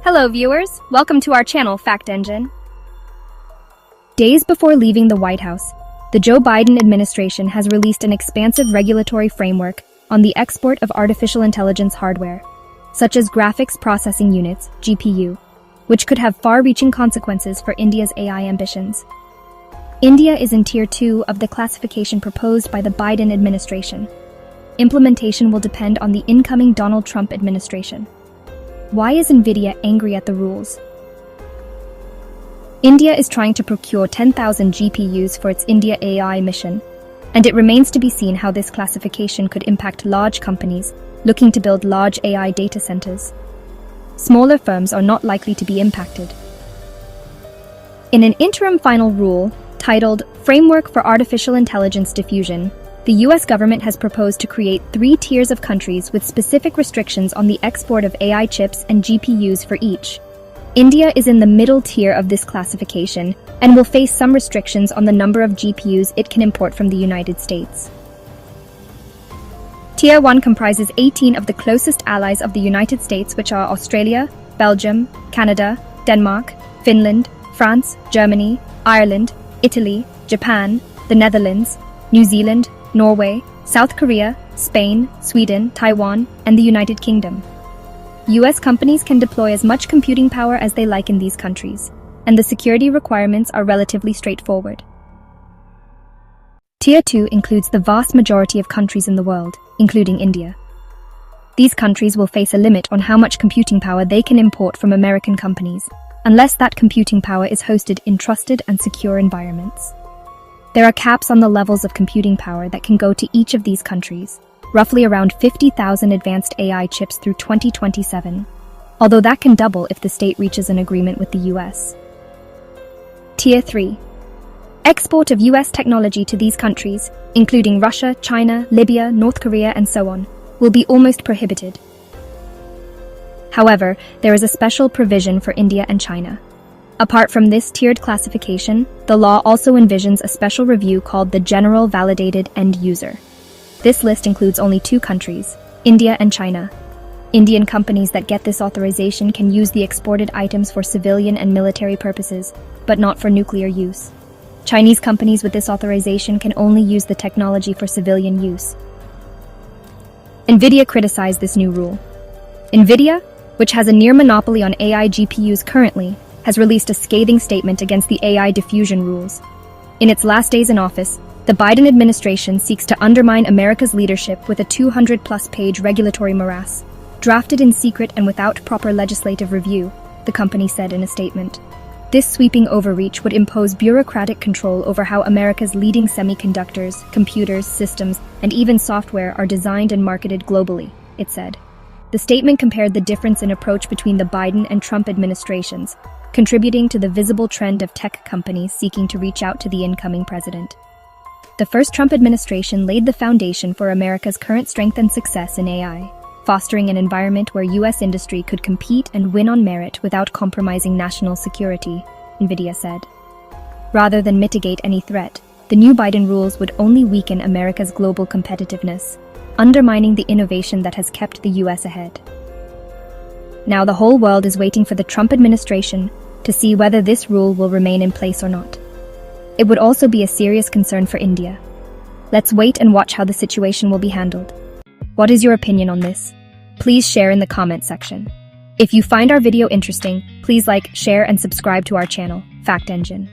Hello viewers, welcome to our channel Fact Engine. Days before leaving the White House, the Joe Biden administration has released an expansive regulatory framework on the export of artificial intelligence hardware, such as graphics processing units, GPU, which could have far-reaching consequences for India's AI ambitions. India is in Tier 2 of the classification proposed by the Biden administration. Implementation will depend on the incoming Donald Trump administration. Why is Nvidia angry at the rules? India is trying to procure 10,000 GPUs for its India AI mission, and it remains to be seen how this classification could impact large companies looking to build large AI data centers. Smaller firms are not likely to be impacted. In an interim final rule titled Framework for Artificial Intelligence Diffusion, the US government has proposed to create 3 tiers of countries with specific restrictions on the export of AI chips and GPUs for each. India is in the middle tier of this classification and will face some restrictions on the number of GPUs it can import from the United States. Tier 1 comprises 18 of the closest allies of the United States, which are Australia, Belgium, Canada, Denmark, Finland, France, Germany, Ireland, Italy, Japan, the Netherlands, New Zealand, Norway, South Korea, Spain, Sweden, Taiwan, and the United Kingdom. US companies can deploy as much computing power as they like in these countries, and the security requirements are relatively straightforward. Tier 2 includes the vast majority of countries in the world, including India. These countries will face a limit on how much computing power they can import from American companies, unless that computing power is hosted in trusted and secure environments. There are caps on the levels of computing power that can go to each of these countries, roughly around 50,000 advanced AI chips through 2027, although that can double if the state reaches an agreement with the US. Tier 3. Export of US technology to these countries, including Russia, China, Libya, North Korea, and so on, will be almost prohibited. However, there is a special provision for India and China. Apart from this tiered classification, the law also envisions a special review called the General Validated End User. This list includes only 2 countries, India and China. Indian companies that get this authorization can use the exported items for civilian and military purposes, but not for nuclear use. Chinese companies with this authorization can only use the technology for civilian use. Nvidia criticized this new rule. Nvidia, which has a near monopoly on AI GPUs currently, has released a scathing statement against the AI diffusion rules. In its last days in office, the Biden administration seeks to undermine America's leadership with a 200-plus page regulatory morass, drafted in secret and without proper legislative review, the company said in a statement. This sweeping overreach would impose bureaucratic control over how America's leading semiconductors, computers, systems, and even software are designed and marketed globally, it said. The statement compared the difference in approach between the Biden and Trump administrations, contributing to the visible trend of tech companies seeking to reach out to the incoming president. The first Trump administration laid the foundation for America's current strength and success in AI, fostering an environment where US industry could compete and win on merit without compromising national security, Nvidia said. Rather than mitigate any threat, the new Biden rules would only weaken America's global competitiveness, undermining the innovation that has kept the US ahead. Now the whole world is waiting for the Trump administration to see whether this rule will remain in place or not. It would also be a serious concern for India. Let's wait and watch how the situation will be handled. What is your opinion on this? Please share in the comment section. If you find our video interesting, please like, share, and subscribe to our channel, Fact Engine.